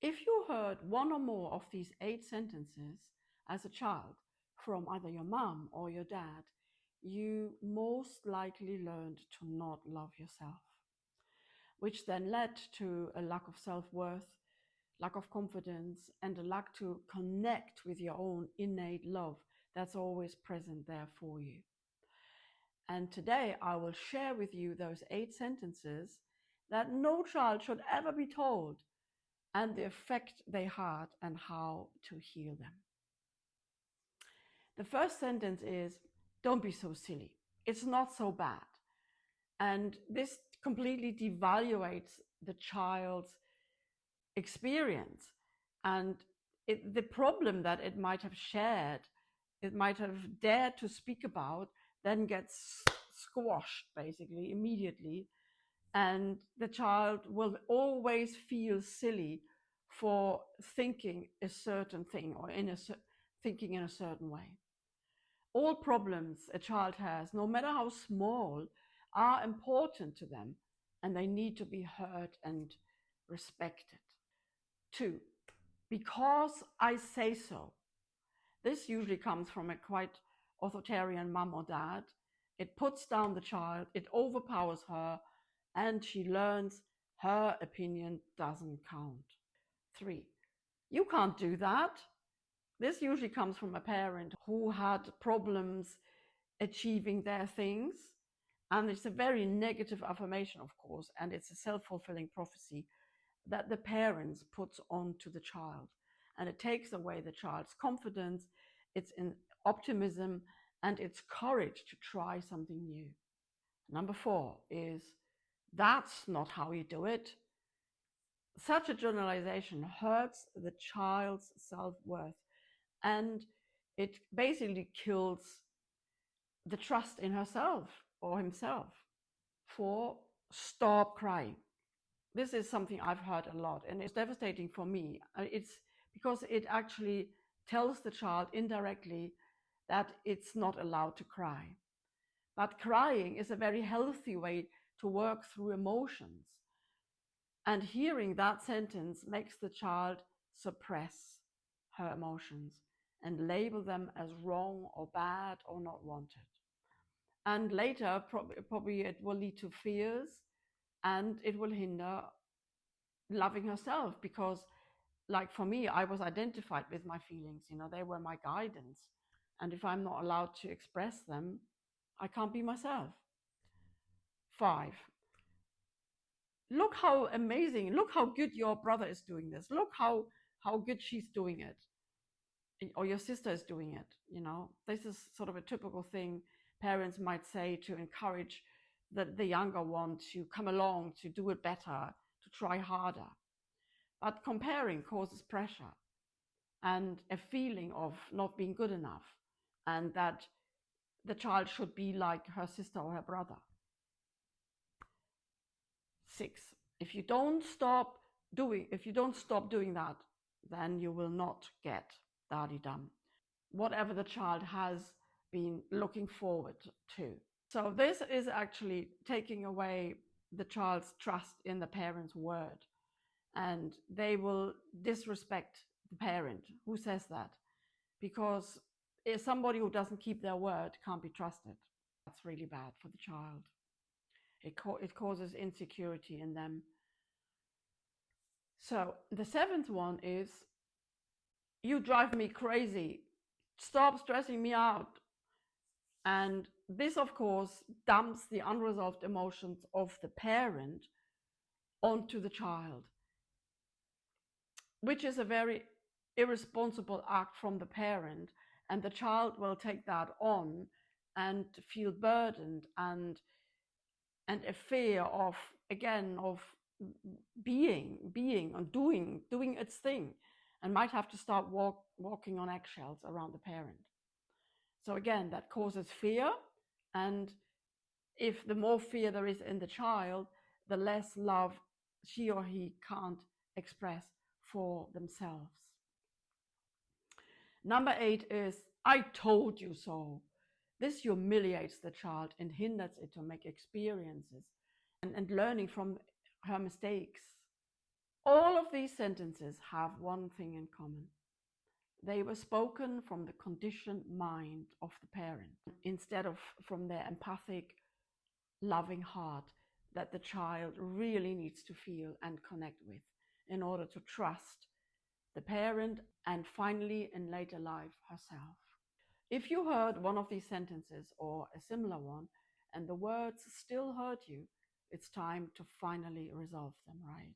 If you heard one or more of these 8 sentences as a child from either your mom or your dad, you most likely learned to not love yourself, which then led to a lack of self-worth, lack of confidence, and a lack to connect with your own innate love that's always present there for you. And today I will share with you those 8 sentences that no child should ever be told, and the effect they had and how to heal them. The first sentence is, don't be so silly. It's not so bad. And this completely devaluates the child's experience. And the problem that it might have shared, it might have dared to speak about, then gets squashed basically immediately. And the child will always feel silly for thinking a certain thing or thinking in a certain way. All problems a child has, no matter how small, are important to them, and they need to be heard and respected. 2, because I say so. This usually comes from a quite authoritarian mom or dad. It puts down the child, it overpowers her, and she learns her opinion doesn't count. 3, you can't do that. This usually comes from a parent who had problems achieving their things. And it's a very negative affirmation, of course, and it's a self-fulfilling prophecy that the parents puts onto the child. And it takes away the child's confidence, its optimism, and its courage to try something new. Number 4 is, that's not how you do it. Such a generalization hurts the child's self-worth, and it basically kills the trust in herself or himself. 4, stop crying. This is something I've heard a lot, and it's devastating for me. It's because it actually tells the child indirectly that it's not allowed to cry. But crying is a very healthy way to work through emotions. And hearing that sentence makes the child suppress her emotions and label them as wrong or bad or not wanted. And later, probably it will lead to fears, and it will hinder loving herself, because like for me, I was identified with my feelings, they were my guidance. And if I'm not allowed to express them, I can't be myself. 5, look how amazing, look how good your brother is doing this. Look how good she's doing it, or your sister is doing it. This is sort of a typical thing parents might say to encourage the younger one to come along, to do it better, to try harder. But comparing causes pressure and a feeling of not being good enough, and that the child should be like her sister or her brother. 6, if you don't stop doing that, then you will not get daddy done, whatever the child has been looking forward to. So this is actually taking away the child's trust in the parent's word, and they will disrespect the parent who says that, because somebody who doesn't keep their word can't be trusted. That's really bad for the child. It causes insecurity in them. So the 7th one is, you drive me crazy. Stop stressing me out. And this, of course, dumps the unresolved emotions of the parent onto the child, which is a very irresponsible act from the parent. And the child will take that on and feel burdened, and a fear of, again, of being and doing its thing, and might have to start walking on eggshells around the parent. So again, that causes fear, and if the more fear there is in the child, the less love she or he can't express for themselves. Number 8 is, I told you so. This humiliates the child and hinders it to make experiences and learning from her mistakes. All of these sentences have one thing in common. They were spoken from the conditioned mind of the parent instead of from their empathic, loving heart that the child really needs to feel and connect with in order to trust the parent and finally in later life herself. If you heard one of these sentences or a similar one and the words still hurt you, it's time to finally resolve them, right?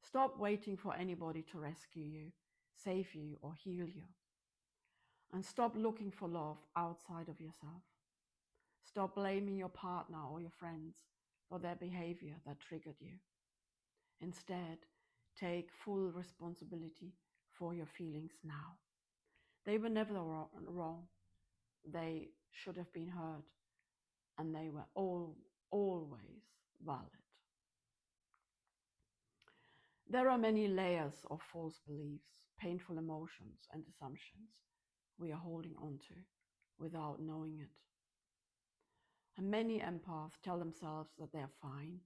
Stop waiting for anybody to rescue you, save you, or heal you. And stop looking for love outside of yourself. Stop blaming your partner or your friends for their behavior that triggered you. Instead, take full responsibility for your feelings now. They were never wrong. They should have been heard, and they were always valid. There are many layers of false beliefs, painful emotions, and assumptions we are holding on to without knowing it. And many empaths tell themselves that they're fine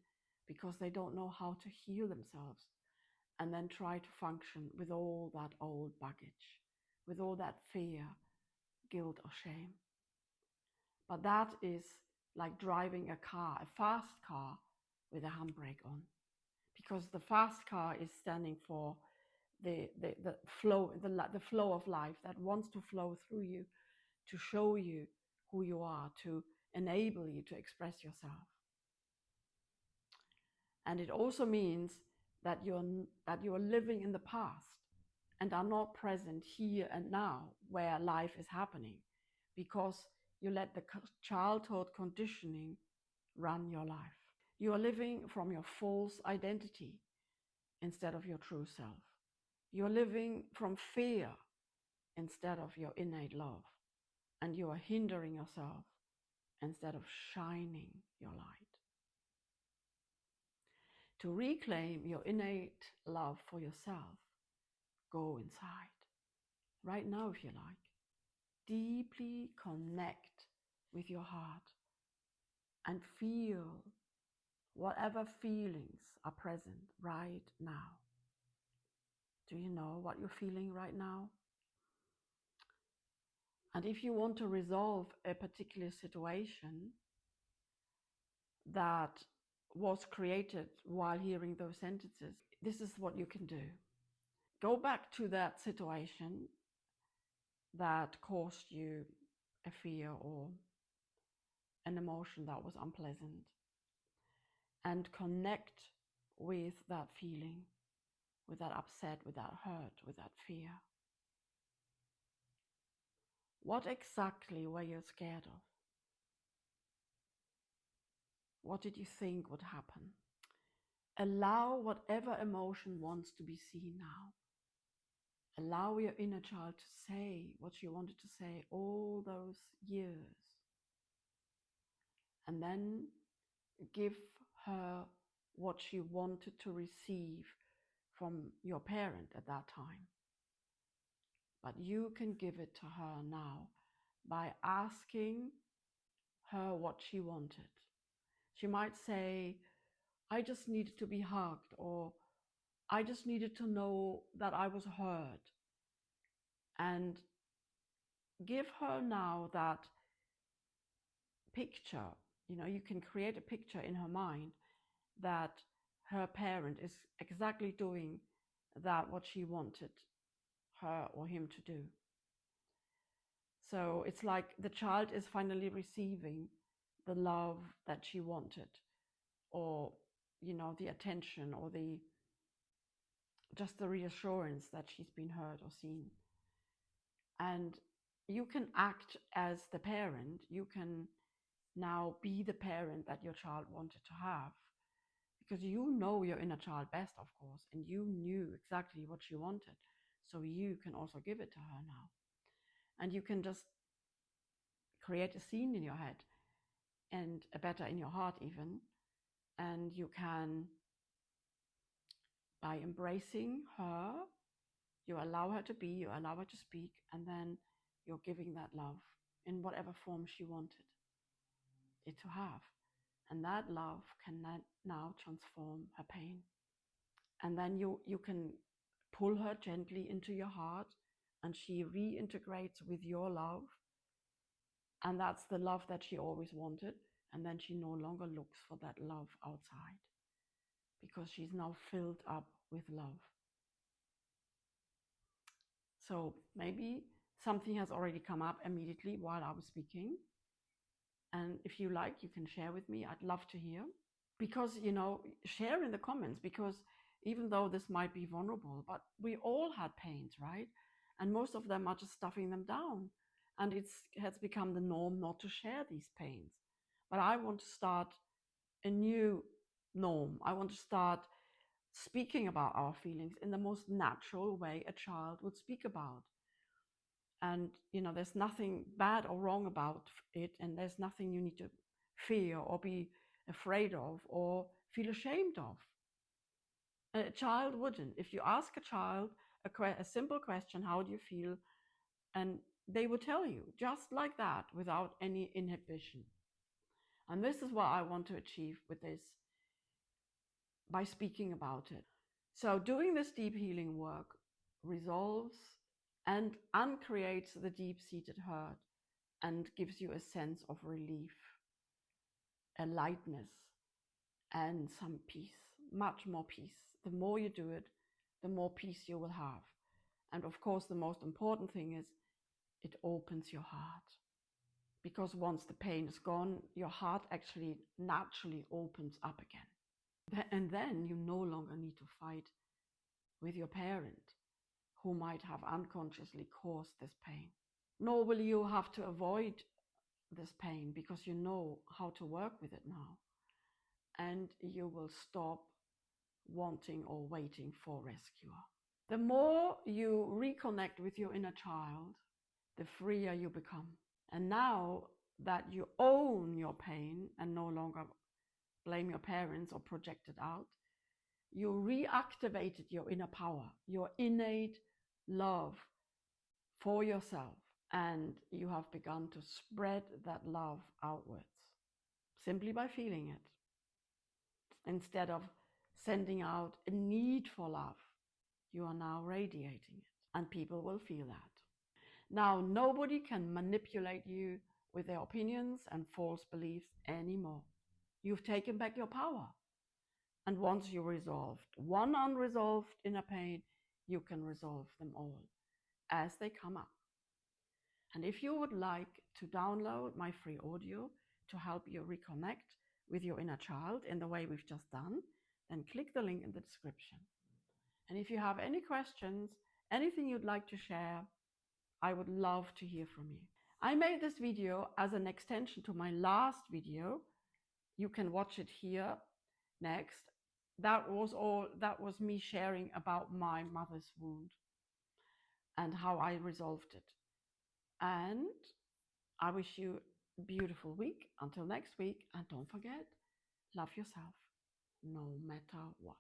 because they don't know how to heal themselves, and then try to function with all that old baggage, with all that fear, guilt, or shame. But that is like driving a car, a fast car with a handbrake on, because the fast car is standing for the flow, the flow of life that wants to flow through you, to show you who you are, to enable you to express yourself. And it also means that you're living in the past and are not present here and now where life is happening, because you let the childhood conditioning run your life. You are living from your false identity instead of your true self. You're living from fear instead of your innate love. And you are hindering yourself instead of shining your light. To reclaim your innate love for yourself, go inside. Right now, if you like. Deeply connect with your heart and feel whatever feelings are present right now. Do you know what you're feeling right now? And if you want to resolve a particular situation that was created while hearing those sentences, this is what you can do. Go back to that situation that caused you a fear or an emotion that was unpleasant, and connect with that feeling, with that upset, with that hurt, with that fear. What exactly were you scared of? What did you think would happen? Allow whatever emotion wants to be seen now. Allow your inner child to say what she wanted to say all those years. And then give her what she wanted to receive from your parent at that time. But you can give it to her now by asking her what she wanted. She might say, I just needed to be hugged, or I just needed to know that I was heard. And give her now that picture. You can create a picture in her mind that her parent is exactly doing that what she wanted her or him to do. So it's like the child is finally receiving the love that she wanted, or the attention, or just the reassurance that she's been heard or seen. And you can act as the parent. You can now be the parent that your child wanted to have, because you know your inner child best, of course, and you knew exactly what she wanted. So you can also give it to her now. And you can just create a scene in your head, and a better in your heart even. And you can, by embracing her, you allow her to be, you allow her to speak, and then you're giving that love in whatever form she wanted it to have. And that love can now transform her pain. And then you can pull her gently into your heart, and she reintegrates with your love. And that's the love that she always wanted. And then she no longer looks for that love outside, because she's now filled up with love. So maybe something has already come up immediately while I was speaking. And if you like, you can share with me. I'd love to hear. Because, share in the comments, because even though this might be vulnerable, but we all had pains, right? And most of them are just stuffing them down. And it has become the norm not to share these pains. But I want to start a new norm. I want to start speaking about our feelings in the most natural way a child would speak about. And, there's nothing bad or wrong about it. And there's nothing you need to fear or be afraid of or feel ashamed of. A child wouldn't. If you ask a child a simple question, how do you feel? And they would tell you just like that, without any inhibition. And this is what I want to achieve with this, by speaking about it. So doing this deep healing work resolves and uncreates the deep-seated hurt and gives you a sense of relief, a lightness, and some peace, much more peace. The more you do it, the more peace you will have. And of course, the most important thing is it opens your heart. Because once the pain is gone, your heart actually naturally opens up again. And then you no longer need to fight with your parent, who might have unconsciously caused this pain. Nor will you have to avoid this pain, because you know how to work with it now. And you will stop wanting or waiting for rescuer. The more you reconnect with your inner child, the freer you become. And now that you own your pain and no longer blame your parents or project it out, you reactivated your inner power, your innate love for yourself, and you have begun to spread that love outwards simply by feeling it. Instead of sending out a need for love, you are now radiating it, and people will feel that. Now, nobody can manipulate you with their opinions and false beliefs anymore. You've taken back your power. And once you resolved one unresolved inner pain, you can resolve them all as they come up. And if you would like to download my free audio to help you reconnect with your inner child in the way we've just done, then click the link in the description. And if you have any questions, anything you'd like to share, I would love to hear from you. I made this video as an extension to my last video. You can watch it here next. That was me sharing about my mother's wound and how I resolved it. And I wish you a beautiful week until next week. And don't forget, love yourself no matter what.